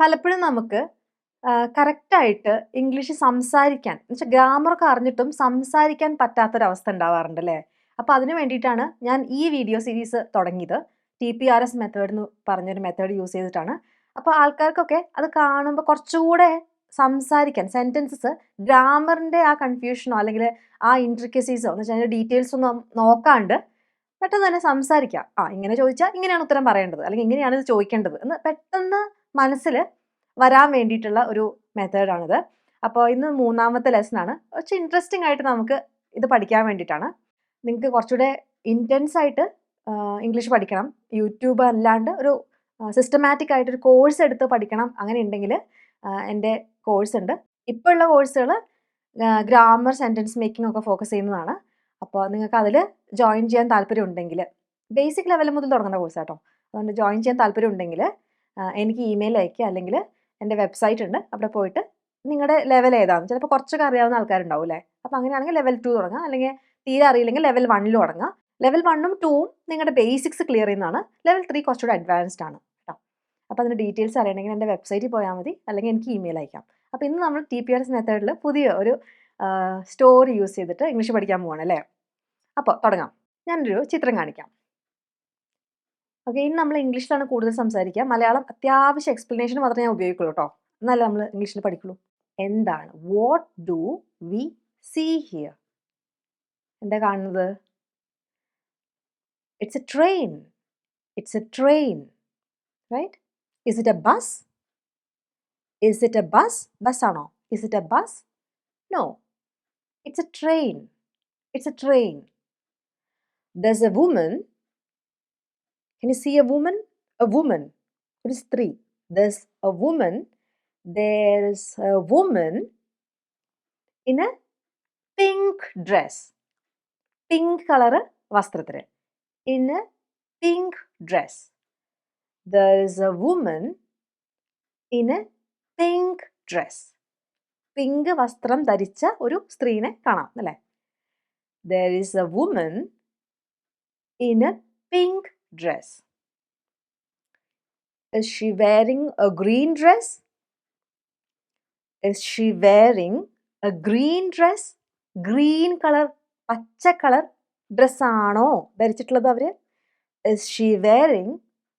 പലപ്പോഴും നമുക്ക് കറക്റ്റായിട്ട് ഇംഗ്ലീഷ് സംസാരിക്കാൻ എന്നുവെച്ചാൽ ഗ്രാമറൊക്കെ അറിഞ്ഞിട്ടും സംസാരിക്കാൻ പറ്റാത്തൊരവസ്ഥ ഉണ്ടാവാറുണ്ട് അല്ലേ? അപ്പോൾ അതിന് വേണ്ടിയിട്ടാണ് ഞാൻ ഈ വീഡിയോ സീരീസ് തുടങ്ങിയത്. TPRS മെത്തേഡ് എന്ന് പറഞ്ഞൊരു മെത്തേഡ് യൂസ് ചെയ്തിട്ടാണ്. അപ്പോൾ ആൾക്കാർക്കൊക്കെ അത് കാണുമ്പോൾ കുറച്ചുകൂടെ സംസാരിക്കാൻ സെൻറ്റൻസസ് ഗ്രാമറിൻ്റെ ആ കൺഫ്യൂഷനോ അല്ലെങ്കിൽ ആ ഇൻട്രിക്കസീസോ എന്ന് വെച്ചാൽ അതിൻ്റെ ഡീറ്റെയിൽസ് ഒന്നും നോക്കാണ്ട് പെട്ടെന്ന് തന്നെ സംസാരിക്കാം. ഇങ്ങനെ ചോദിച്ചാൽ ഇങ്ങനെയാണ് ഉത്തരം പറയേണ്ടത് അല്ലെങ്കിൽ ഇങ്ങനെയാണ് ഇത് ചോദിക്കേണ്ടത് എന്ന് പെട്ടെന്ന് മനസ്സിൽ വരാൻ വേണ്ടിയിട്ടുള്ള ഒരു മെത്തേഡാണിത്. അപ്പോൾ ഇന്ന് 3ാമത്തെ ലെസണാണ്. കുറച്ച് ഇൻട്രസ്റ്റിംഗ് ആയിട്ട് നമുക്ക് ഇത് പഠിക്കാൻ വേണ്ടിയിട്ടാണ്. നിങ്ങൾക്ക് കുറച്ചുകൂടെ ഇൻറ്റൻസ് ആയിട്ട് ഇംഗ്ലീഷ് പഠിക്കണം, യൂട്യൂബ് അല്ലാണ്ട് ഒരു സിസ്റ്റമാറ്റിക് ആയിട്ടൊരു കോഴ്സ് എടുത്ത് പഠിക്കണം അങ്ങനെ ഉണ്ടെങ്കിൽ എൻ്റെ കോഴ്സ് ഉണ്ട്. ഇപ്പോൾ ഉള്ള കോഴ്സുകൾ ഗ്രാമർ, സെൻറ്റൻസ് മേക്കിംഗ് ഒക്കെ ഫോക്കസ് ചെയ്യുന്നതാണ്. അപ്പോൾ നിങ്ങൾക്ക് അതിൽ ജോയിൻ ചെയ്യാൻ താല്പര്യം ഉണ്ടെങ്കിൽ ബേസിക് ലെവൽ മുതൽ തുടങ്ങുന്ന കോഴ്സാട്ടോ. അതുകൊണ്ട് ജോയിൻ ചെയ്യാൻ താല്പര്യം ഉണ്ടെങ്കിൽ എനിക്ക് ഇമെയിൽ അയയ്ക്കുക, അല്ലെങ്കിൽ എൻ്റെ വെബ്സൈറ്റ് ഉണ്ട്, അവിടെ പോയിട്ട് നിങ്ങളുടെ ലെവൽ ഏതാണെന്ന് ചിലപ്പോൾ കുറച്ചൊക്കെ അറിയാവുന്ന ആൾക്കാരുണ്ടാവും അല്ലേ? അപ്പോൾ അങ്ങനെയാണെങ്കിൽ ലെവൽ 2 തുടങ്ങുക, അല്ലെങ്കിൽ തീരെ അറിയില്ലെങ്കിൽ ലെവൽ 1 തുടങ്ങുക. ലെവൽ 1ഉം 2ഉം നിങ്ങളുടെ ബേസിക്സ് ക്ലിയർ ചെയ്യുന്നതാണ്. ലെവൽ 3 കുറച്ചുകൂടെ അഡ്വാൻസ്ഡ് ആണ് കേട്ടോ. അപ്പോൾ അതിൻ്റെ ഡീറ്റെയിൽസ് അറിയണമെങ്കിൽ എൻ്റെ വെബ്സൈറ്റിൽ പോയാൽ മതി, അല്ലെങ്കിൽ എനിക്ക് ഇമെയിൽ അയക്കാം. അപ്പോൾ ഇന്ന് നമ്മൾ TPRS മെത്തേഡിൽ പുതിയ ഒരു സ്റ്റോറി യൂസ് ചെയ്തിട്ട് ഇംഗ്ലീഷ് പഠിക്കാൻ പോവാണ് അല്ലേ? അപ്പോൾ തുടങ്ങാം. ഞാനൊരു ചിത്രം കാണിക്കാം. ഓക്കെ, ഇന്ന് നമ്മൾ ഇംഗ്ലീഷിലാണ് കൂടുതൽ സംസാരിക്കുക. മലയാളം അത്യാവശ്യം എക്സ്പ്ലനേഷൻ മാത്രമേ ഞാൻ ഉപയോഗിക്കുള്ളൂ കേട്ടോ. എന്നാലേ നമ്മൾ ഇംഗ്ലീഷിൽ പഠിക്കുള്ളൂ. എന്താണ് what do we see here? എന്താ കാണുന്നത്? It's a train. It's a train, right? Is it a bus? Is it a bus? Bus ആണോ? Is it a bus? No, it's a train. It's a train. There's a woman. Can you see a woman? A woman. It is 3. There's a woman. There's a woman in a pink dress. Pink color vastrathil. In a pink dress. There is a woman in a pink dress. Pink vastram ധരിച്ച ഒരു സ്ത്രീനെ കാണാം അല്ലേ? There is a woman in a pink dress. Is she wearing a green dress? Is she wearing a green dress? Green color, പച്ച colour dress ആണോ ധരിച്ചിട്ടുള്ളത് അവർ? Is she wearing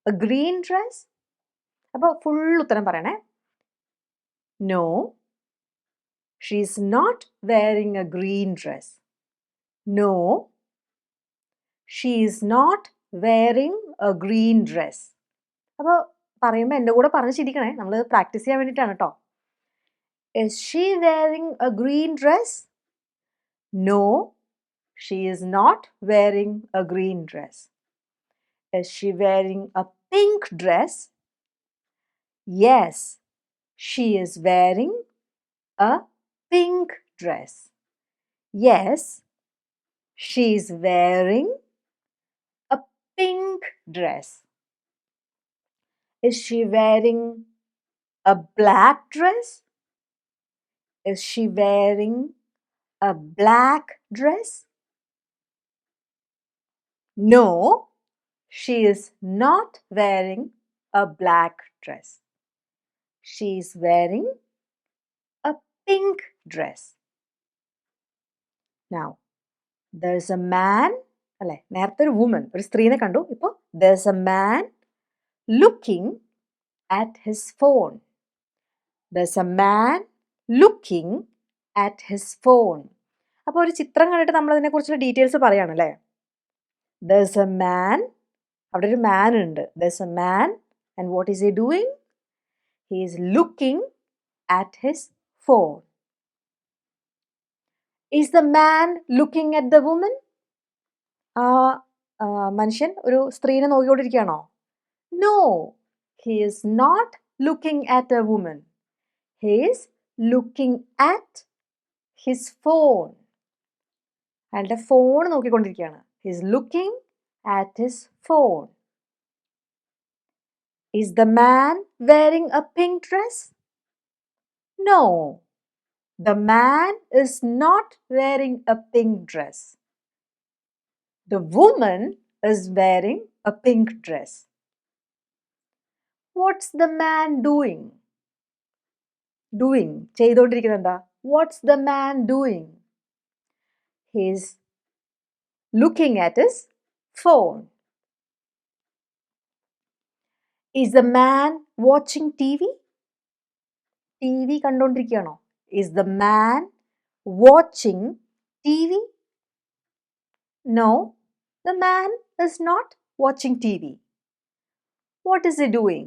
a green dress? അപ്പോൾ full ഉത്തരം പറയണേ. No, she is not wearing a green dress. No, she is not wearing a green dress. അപ്പോൾ പറയുമ്പോൾ എൻ്റെ കൂടെ പറഞ്ഞ് ചിരിക്കണേ, നമ്മൾ പ്രാക്ടീസ് ചെയ്യാൻ വേണ്ടിയിട്ടാണ് കേട്ടോ. Is she wearing a green dress? No, she is not wearing a green dress. Is she wearing a pink dress? Yes, she is wearing a pink dress. Yes, she is wearing a pink dress. Is she wearing a black dress? Is she wearing a black dress? No, she is not wearing a black dress. She is wearing a pink dress. Now, there's a man, അല്ലേ? നേരത്തെ ഒരു woman, ഒരു സ്ത്രീനെ കണ്ടു. ഇപ്പോൾ there's a man looking at his phone. There's a man looking at his phone. അപ്പോൾ ഒരു ചിത്രം കണ്ടിട്ട് നമ്മൾ അതിനെക്കുറിച്ചുള്ള ഡീറ്റെയിൽസ് പറയുകയാണല്ലേ? There's a man, അവിടെ ഒരു മാൻ ഉണ്ട്. There's a man, and what is he doing? He is looking at his phone. Is the man looking at the woman? മനുഷ്യൻ ഒരു സ്ത്രീനെ നോക്കിക്കൊണ്ടിരിക്കുകയാണോ? No, he is not looking at a woman. He is looking at his phone. അയാളുടെ phone നോക്കിക്കൊണ്ടിരിക്കുകയാണ്. He is looking at his phone. Is the man wearing a pink dress? No, the man is not wearing a pink dress. The woman is wearing a pink dress. What's the man doing? doing. ചെയ്തുകൊണ്ടിരിക്കുന്നത് എന്താ? What's the man doing? He's looking at his phone. Is the man watching TV? TV കണ്ടുകൊണ്ടിരിക്കുകയാണോ? Is the man watching TV? No, the man is not watching TV. What is he doing?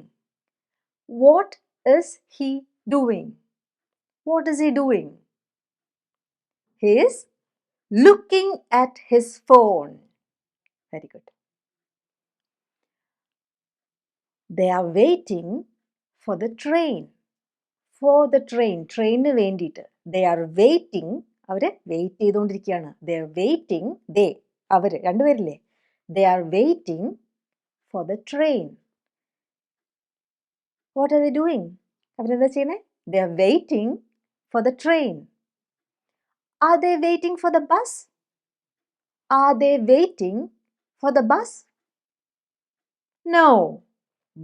What is he doing? What is he doing? He is looking at his phone. Very good. They are waiting for the train. For the train. ട്രെയിനിന് വേണ്ടിയിട്ട്. They are waiting. അവർ wait ചെയ്തുകൊണ്ടിരിക്കുകയാണ്. They are waiting. They. അവർ രണ്ടുപേരില്ലേ? They are waiting for the train. What are they doing? അവരെന്താ ചെയ്യുന്നത്? They are waiting for the train. Are they waiting for the bus? Are they waiting for the bus? No,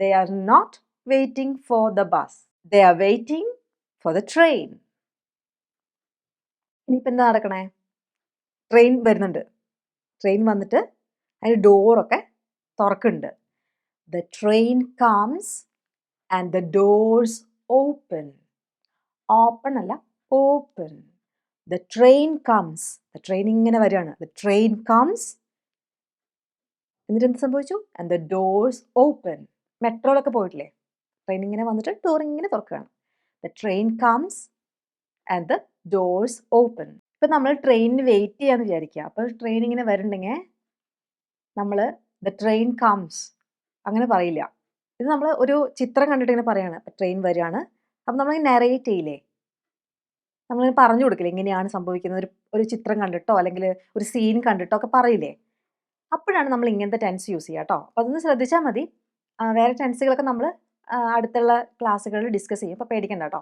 they are not waiting for the bus. They are waiting for the train. ഇനിയിപ്പോൾ എന്താ നടക്കണേ? Train വരുന്നുണ്ട്. Train വന്നിട്ട് അതിന് ഡോറൊക്കെ തുറക്കുന്നുണ്ട്. The train comes and the doors open. Open അല്ല, open. The train comes. The train ഇങ്ങനെ വരികയാണ്. The train comes. എന്നിട്ട് എന്ത് സംഭവിച്ചു? And the doors open. മെട്രോയിലൊക്കെ പോയിട്ടില്ലേ? ട്രെയിൻ ഇങ്ങനെ വന്നിട്ട് ഡോർ ഇങ്ങനെ തുറക്കുകയാണ്. The train comes and the doors open. ഇപ്പം നമ്മൾ ട്രെയിനിന് വെയിറ്റ് ചെയ്യാന്ന് വിചാരിക്കുക. അപ്പോൾ ട്രെയിൻ ഇങ്ങനെ വരുന്നുണ്ടെങ്കിൽ നമ്മൾ the train comes അങ്ങനെ പറയില്ല. ഇത് നമ്മൾ ഒരു ചിത്രം കണ്ടിട്ട് ഇങ്ങനെ പറയാണ്. ട്രെയിൻ വരികയാണ്. അപ്പം നമ്മളിങ്ങനെ നെറേറ്റ് ചെയ്യില്ലേ? നമ്മളിങ്ങനെ പറഞ്ഞു കൊടുക്കില്ലേ എങ്ങനെയാണ് സംഭവിക്കുന്നത്? ഒരു ചിത്രം കണ്ടിട്ടോ അല്ലെങ്കിൽ ഒരു സീൻ കണ്ടിട്ടോ ഒക്കെ പറയില്ലേ? അപ്പോഴാണ് നമ്മൾ ഇങ്ങനത്തെ ടെൻസ് യൂസ് ചെയ്യുക കേട്ടോ. അപ്പോൾ അതൊന്ന് ശ്രദ്ധിച്ചാൽ മതി. വേറെ ടെൻസുകളൊക്കെ നമ്മൾ അടുത്തുള്ള ക്ലാസ്സുകളിൽ ഡിസ്കസ് ചെയ്യും. അപ്പോൾ പേടിക്കണ്ട കേട്ടോ.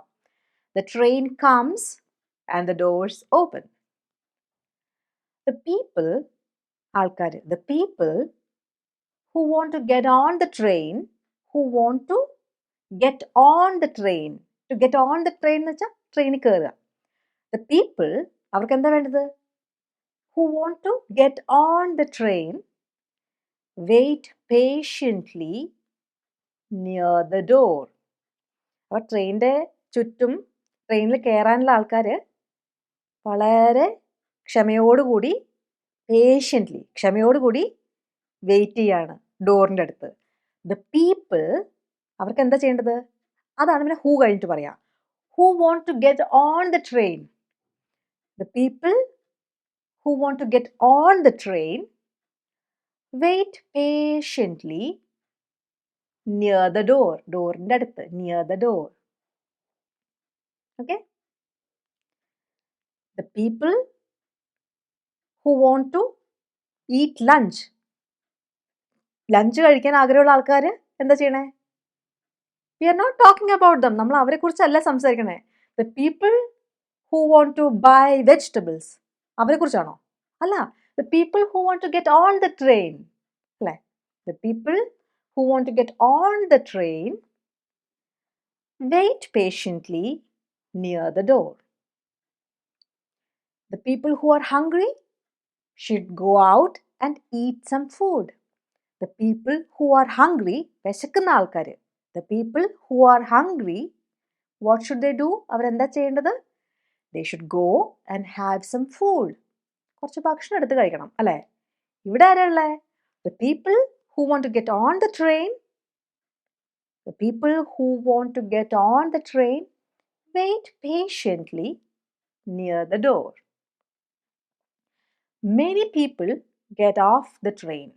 The train comes and the doors open. The people, ആൾക്കാർ, the people who want to get on the train, who want to get on the train. To get on the train എന്ന് വെച്ചാൽ ട്രെയിനിൽ കയറുക. The people, അവർക്ക് എന്താ വേണ്ടത്? Who want to get on the train, wait patiently near the door. അപ്പോൾ ട്രെയിനിൻ്റെ ചുറ്റും ട്രെയിനിൽ കയറാനുള്ള ആൾക്കാർ വളരെ ക്ഷമയോടുകൂടി ക്ഷമയോടുകൂടി വെയിറ്റ് ചെയ്യാണ് ഡോറിൻ്റെ അടുത്ത്. ദ പീപ്പിൾ, അവർക്ക് എന്താ ചെയ്യേണ്ടത്? അതാണ് പിന്നെ ഹൂ കഴിഞ്ഞിട്ട് പറയാം. Who want to get on the train. The people who want to get on the train wait patiently near the door. ഡോറിൻ്റെ അടുത്ത്, near the door. Okay. The people who want to eat lunch. Lunch കഴിക്കാൻ ആഗ്രഹമുള്ള ആൾക്കാർ എന്താ ചെയ്യണേ? We are not talking about them. നമ്മൾ അവരെ കുറിച്ചല്ല സംസാരിക്കണേ. The people who want to buy vegetables. അവരെ കുറിച്ചാണോ? അല്ല. The people who want to get on the train. അല്ലേ? The people who want to get on the train wait patiently near the door. The people who are hungry should go out and eat some food. The people who are hungry, വിശക്കുന്ന ആൾക്കാർ, the people who are hungry, what should they do? അവരെന്താ ചെയ്യേണ്ടത്? They should go and have some food. കുറച്ച് ഭക്ഷണം എടുത്ത് കഴിക്കണം അല്ലേ? ഇവിടെ ആരാളെ? The people who want to get on the train, the people who want to get on the train wait patiently near the door. Many people get off the train.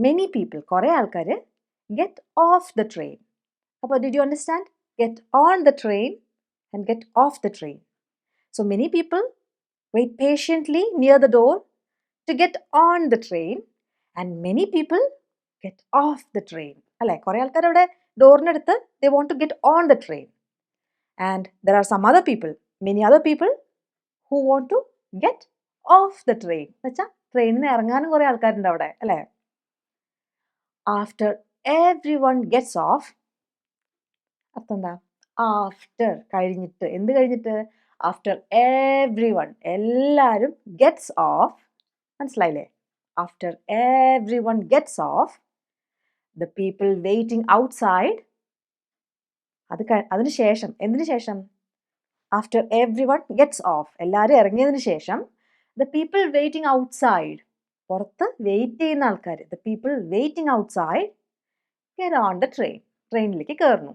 Many people, കുറേ ആൾക്കാർ get off the train. അപ്പോൾ did you understand? Get on the train and get off the train. So many people wait patiently near the door to get on the train and many people get off the train. അല്ലേ? കുറേ ആൾക്കാർ അവിടെ ഡോറിനടുത്ത് they want to get on the train. And there are some other people, many other people who want to get off the train. എന്നുവെച്ചാൽ ട്രെയിനിൽ നിന്ന് ഇറങ്ങാനും കുറേ ആൾക്കാരുണ്ട് അവിടെ അല്ലേ? After everyone gets off, അർത്ഥം എന്താ? ആഫ്റ്റർ കഴിഞ്ഞിട്ട്. എന്ത് കഴിഞ്ഞിട്ട്? ആഫ്റ്റർ എവ്രിവൺ എല്ലാവരും ഗെറ്റ്സ് ഓഫ്. മനസ്സിലായില്ലേ? After everyone gets of, the people waiting outside. അതിന് ശേഷം, എന്തിനു ശേഷം? ആഫ്റ്റർ എവ്രിവൺ ഗെറ്റ്സ് ഓഫ് എല്ലാവരും ഇറങ്ങിയതിന് ശേഷം, ദ പീപ്പിൾ വെയിറ്റിംഗ് ഔട്ട്സൈഡ് പുറത്ത് വെയിറ്റ് ചെയ്യുന്ന ആൾക്കാർ, the people waiting outside get on the train ട്രെയിനിലേക്ക് കയറുന്നു.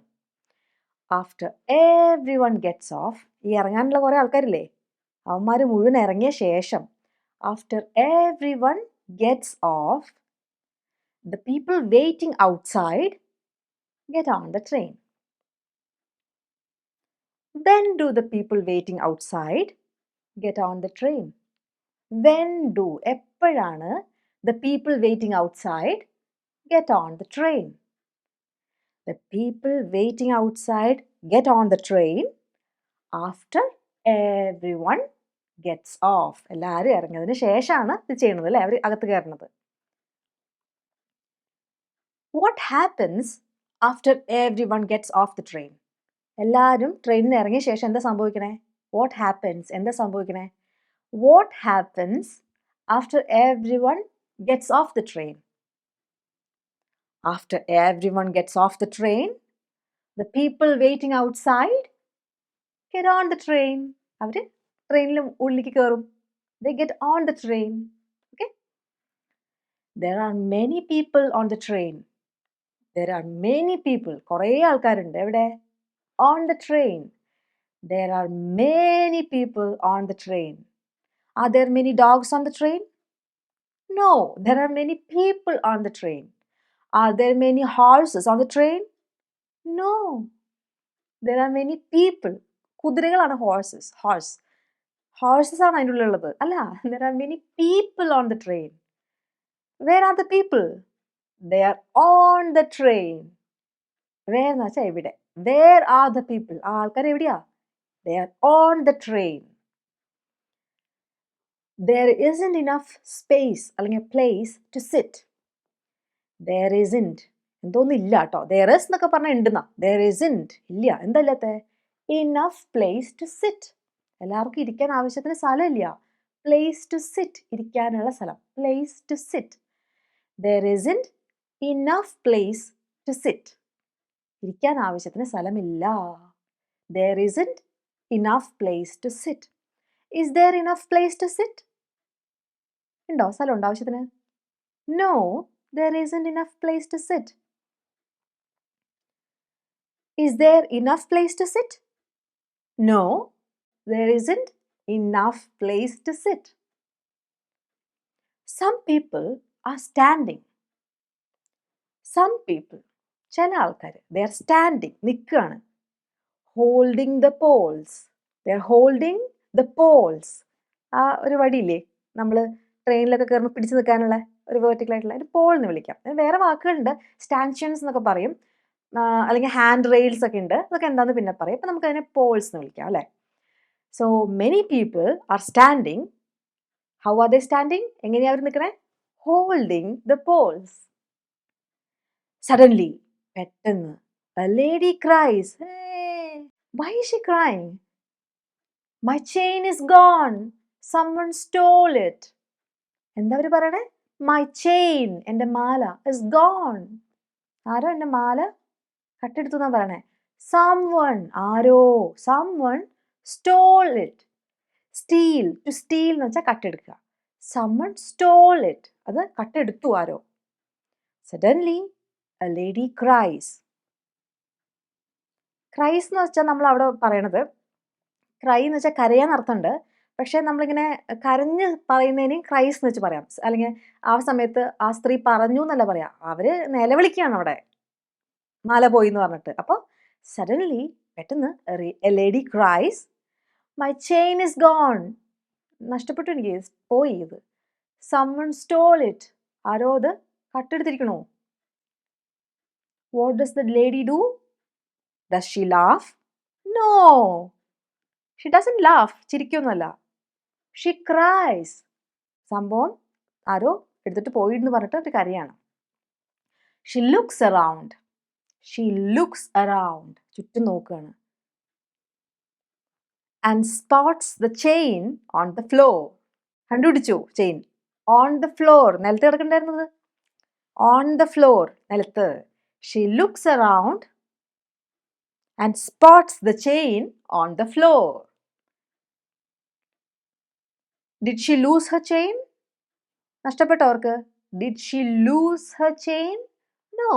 ആഫ്റ്റർ എവ്രിവൺ ഗെറ്റ്സ് ഓഫ്, ഈ ഇറങ്ങാനുള്ള കുറേ ആൾക്കാരില്ലേ, അവന്മാർ മുഴുവൻ ഇറങ്ങിയ ശേഷം, after everyone gets of, the people waiting outside get on the train. When do the people waiting outside get on the train? When do, എപ്പോഴാണ് the people waiting outside get on the train? The people waiting outside get on the train after everyone gets off. എല്ലാവരും ഇറങ്ങിയതിന് ശേഷമാണ് ഇത് ചെയ്യുന്നത് അല്ലേ, അവർ അകത്ത് കയറുന്നത്. What happens after everyone gets off the train? എല്ലാവരും ട്രെയിനിൽ നിന്ന് ഇറങ്ങിയ ശേഷം എന്താ സംഭവിക്കണേ? What happens? എന്താ സംഭവിക്കണേ? What happens after everyone gets off the train? After everyone gets off the train, the people waiting outside get on the train. അവർ ട്രെയിനിൽ ഉള്ളിലേക്ക് കയറും. They get on the train. Okay? There are many people on the train. There are many people. കുറേ ആൾക്കാരുണ്ട് എവിടെ? On the train. There are many people on the train. Are there many dogs on the train? No, there are many people on the train. Are there many horses on the train? No, there are many people. കുതിരകളാണ് horses. Horses ആണ് അതിൻ്റെ ഉള്ളിലുള്ളത് അല്ല. There are many people on the train. Where are the people? They are on the train. Where എന്ന് വെച്ചാൽ എവിടെ? Where are the people? ആ ആൾക്കാർ എവിടെയാ? They are on the train. There isn't enough space അല്ലെങ്കിൽ place to sit. There isn't. എന്തോന്നും ഇല്ല കേട്ടോ. There is എന്നൊക്കെ പറഞ്ഞാൽ ഉണ്ടെന്നാ. There isn't. ഇല്ല. എന്താ ഇല്ലാത്ത? Enough place to sit. എല്ലാവർക്കും ഇരിക്കാൻ ആവശ്യത്തിന് സ്ഥലമില്ല. Place to sit. ഇരിക്കാനുള്ള സ്ഥലം. Place to sit. There isn't enough place to sit. ഇരിക്കാൻ ആവശ്യത്തിന് സ്ഥലമില്ല. There isn't enough place to sit. Is there enough place to sit? ഉണ്ടോ? സ്ഥലമുണ്ടോ ആവശ്യത്തിന്? No, there isn't enough place to sit. Is there enough place to sit? No, there isn't enough place to sit. Some people are standing. Some people, ചില ആൾക്കാർ, they are standing, നിൽക്കുകയാണ്. Holding the poles. They are holding the poles. ആ ഒരു വടിയില്ലേ നമ്മൾ ട്രെയിനിലൊക്കെ കയറുമ്പോൾ പിടിച്ച് നിൽക്കാനുള്ള ഒരു വേർട്ടിക്കൽ ആയിട്ടുള്ള ഒരു പോൾ എന്ന് വിളിക്കാം. വേറെ വാക്കുകളുണ്ട്, സ്റ്റാൻഷ്യൻസ് എന്നൊക്കെ പറയും, അല്ലെങ്കിൽ ഹാൻഡ് റെയിൽസ് ഒക്കെ ഉണ്ട്. അതൊക്കെ എന്താണെന്ന് പിന്നെ പറയും. അപ്പം നമുക്കതിനെ പോൾസ് എന്ന് വിളിക്കാം അല്ലേ. So many people are standing. How are they standing? എങ്ങനെയാണ് അവർ നിൽക്കണേ? Holding the Paul's. സഡൻലി, പെട്ടെന്ന്, a lady cries. Hey, why is she crying? My chain is gone. Someone stole it. എന്താ അവർ പറയണേ? My chain, എൻ്റെ മാല, is gone. ആരോ എൻ്റെ മാല കട്ടെടുത്തു എന്നാ പറയണേ. Someone, arrow, someone stole it. Steal, to steal എന്ന് വെച്ചാൽ കട്ടെടുക്കുക. Someone stole it. അത് കട്ടെടുത്തു ആരോ. Suddenly, a lady cries. Cries എന്ന് വെച്ചാൽ നമ്മൾ അവിടെ പറയണത്, cry എന്ന് വെച്ചാൽ കരയാൻ അർത്ഥമുണ്ട്. പക്ഷേ നമ്മളിങ്ങനെ കരഞ്ഞ് പറയുന്നതിന് ക്രൈസ് എന്ന് വെച്ച് പറയാം. അല്ലെങ്കിൽ ആ സമയത്ത് ആ സ്ത്രീ പറഞ്ഞു എന്നല്ല പറയാം, അവർ നിലവിളിക്കുകയാണ് അവിടെ, മാല പോയി എന്ന് പറഞ്ഞിട്ട്. അപ്പോൾ സഡൻലി, പെട്ടെന്ന്, a lady cries, my chain is gone. നഷ്ടപ്പെട്ടു, എനിക്ക് പോയി ഇത്. someone stole it. ആരോ അത് കട്ടെടുത്തിരിക്കണോ? What does the lady do? Does she laugh? No, she doesn't laugh. ചിരിക്കൊന്നുമല്ല. She cries. സംഭവം ആരോ എടുത്തിട്ട് പോയി എന്ന് പറഞ്ഞിട്ട് ഒരു കരയാണ്. She looks around. She looks around. ചുറ്റും നോക്കുകയാണ്. and spots the chain on the floor. കണ്ടുപിടിച്ചു ചെയിൻ. On the floor, നിലത്ത് കിടക്കണ്ടായിരുന്നത്. On the floor, നിലത്ത്. She looks around and spots the chain on the floor. Did she lose her chain? നഷ്ടപ്പെട്ടോ അവർക്ക്? Did she lose her chain? No.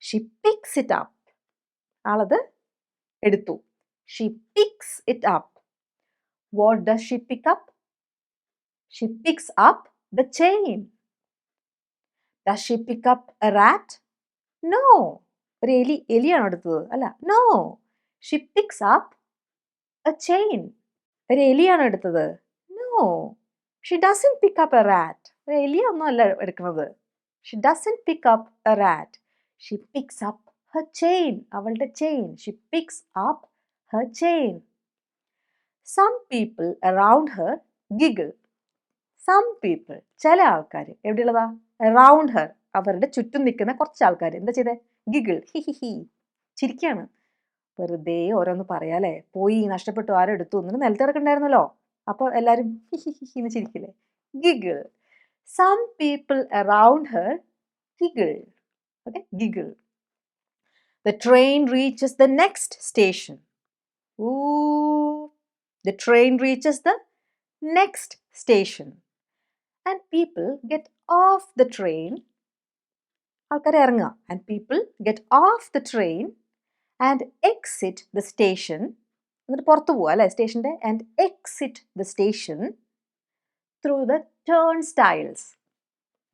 She picks it up. ആളത് എടുത്തു. She picks it up. What does she pick up? She picks up the chain. Does she pick up a rat? No. ഒരു എലിയാണോ എടുത്തത്? അല്ല. No. She picks up a chain. ഒരു എലിയാണോ എടുത്തത്? No. She doesn't pick up a rat. ഒരു എലിയൊന്നും അല്ല എടുക്കുന്നത്. She doesn't pick up a rat. She picks up her chain. അവളുടെ chain. She picks up her chain. Some people around her giggle. Some people, ചില ആൾക്കാർ എവിടെയുള്ളതാ? Around her. അവരുടെ ചുറ്റും നിൽക്കുന്ന കുറച്ച് ആൾക്കാർ എന്താ ചെയ്തേ? Giggle. ഹി ഹി ഹി. ചിരിക്കുകയാണ്. വെറുതെ ഓരോന്ന് പറയാല്ലേ. പോയി, നഷ്ടപ്പെട്ടു, ആരും എടുത്തു എന്നിട്ട് നിലത്ത് കിടക്കണ്ടായിരുന്നല്ലോ. അപ്പോൾ എല്ലാവരും ഹി ഹി ഹി എന്ന് ചിരിക്കില്ലേ? Giggle. Some people around her giggle. Okay, giggle. The train reaches the next station. Ooh. The train reaches the next station. And people get off the train. ആൾക്കാർ ഇറങ്ങുക. And people get off the train and exit the station. എന്നിട്ട് പുറത്തു പോവുക അല്ലേ സ്റ്റേഷൻ്റെ. And exit the station through the turnstiles.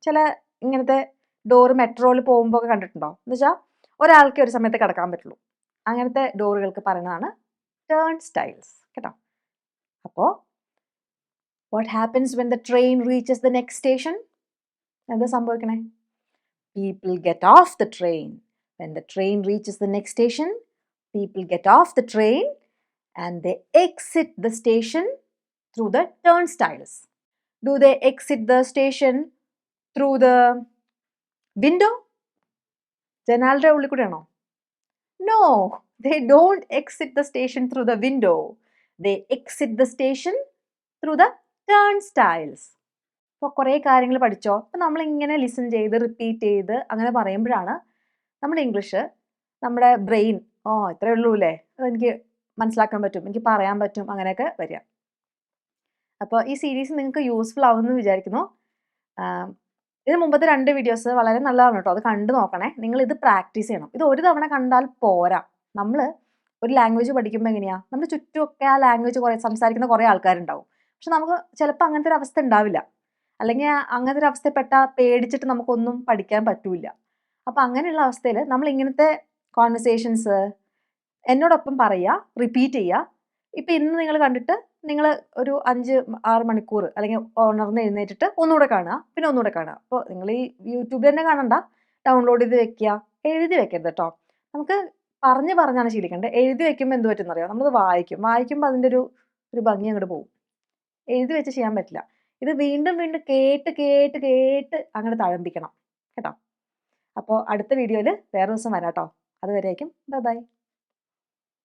ചില ഇങ്ങനത്തെ door മെട്രോയിൽ പോകുമ്പോൾ ഒക്കെ കണ്ടിട്ടുണ്ടോ? എന്ന് വെച്ചാൽ ഒരാൾക്ക് ഒരു സമയത്ത് കിടക്കാൻ പറ്റുള്ളൂ. അങ്ങനത്തെ ഡോറുകൾക്ക് പറയുന്നതാണ് turnstiles. കേട്ടോ? അപ്പോൾ what happens when the train reaches the next station? എന്താ സംഭവിക്കണേ? People get off the train. When the train reaches the next station, people get off the train and they exit the station through the turnstiles. Do they exit the station through the window? ജനാലയുടെ ഉള്ളിൽ കൂടെയാണോ? No, they don't exit the station through the window. They exit the station through the turnstiles. അപ്പോൾ കുറേ കാര്യങ്ങൾ പഠിച്ചോ. അപ്പോൾ നമ്മളിങ്ങനെ listen ചെയ്ത് repeat ചെയ്ത് അങ്ങനെ പറയുമ്പോഴാണ് നമ്മുടെ ഇംഗ്ലീഷ്, നമ്മുടെ ബ്രെയിൻ ഇത്രയേ ഉള്ളൂ അല്ലേ, അതെനിക്ക് മനസ്സിലാക്കാൻ പറ്റും, എനിക്ക് പറയാൻ പറ്റും, അങ്ങനെയൊക്കെ വരിക. അപ്പോൾ ഈ സീരീസ് നിങ്ങൾക്ക് യൂസ്ഫുൾ ആവുമെന്ന് വിചാരിക്കുന്നു. ഇതിന് മുമ്പത്തെ 2 വീഡിയോസ് വളരെ നല്ലതാണ് കേട്ടോ. അത് കണ്ടു നോക്കണേ. നിങ്ങളിത് പ്രാക്ടീസ് ചെയ്യണം. ഇത് ഒരു തവണ കണ്ടാൽ പോരാ. നമ്മൾ ഒരു ലാംഗ്വേജ് പഠിക്കുമ്പോൾ എങ്ങനെയാണ്, നമ്മുടെ ചുറ്റുമൊക്കെ ആ ലാംഗ്വേജ് സംസാരിക്കുന്ന കുറേ ആൾക്കാരുണ്ടാവും. പക്ഷെ നമുക്ക് ചിലപ്പോൾ അങ്ങനത്തെ ഒരു അവസ്ഥ ഉണ്ടാവില്ല. അല്ലെങ്കിൽ അങ്ങനത്തെ ഒരു അവസ്ഥപ്പെട്ടാൽ പേടിച്ചിട്ട് നമുക്കൊന്നും പഠിക്കാൻ പറ്റില്ല. അപ്പോൾ അങ്ങനെയുള്ള അവസ്ഥയിൽ നമ്മൾ ഇങ്ങനത്തെ കോൺവെർസേഷൻസ് എന്നോടൊപ്പം പറയുക, റിപ്പീറ്റ് ചെയ്യുക. ഇപ്പോൾ ഇന്ന് നിങ്ങൾ കണ്ടിട്ട് നിങ്ങൾ ഒരു 5-6 മണിക്കൂർ അല്ലെങ്കിൽ ഉണർന്ന് എഴുന്നേറ്റിട്ട് ഒന്നുകൂടെ കാണുക, പിന്നെ ഒന്നുകൂടെ കാണുക. അപ്പോൾ നിങ്ങൾ ഈ യൂട്യൂബിൽ തന്നെ കാണണ്ട, ഡൗൺലോഡ് ചെയ്ത് വെക്കുക. എഴുതി വെക്കരുത് കേട്ടോ. നമുക്ക് പറഞ്ഞാണ് ശീലിക്കേണ്ടത്. എഴുതി വെക്കുമ്പോൾ എന്ത് പറ്റുമെന്നറിയോ? നമ്മളത് വായിക്കുമ്പോൾ അതിൻ്റെ ഒരു ഭംഗി അങ്ങോട്ട് പോകും. എഴുതി വെച്ച് ചെയ്യാൻ പറ്റില്ല. ഇത് വീണ്ടും വീണ്ടും കേട്ട് അങ്ങനെ തഴമ്പിക്കണം കേട്ടോ. അപ്പോൾ അടുത്ത വീഡിയോയിൽ വേറെ ദിവസം വരാം കേട്ടോ. അതുവരേക്കും ബൈ.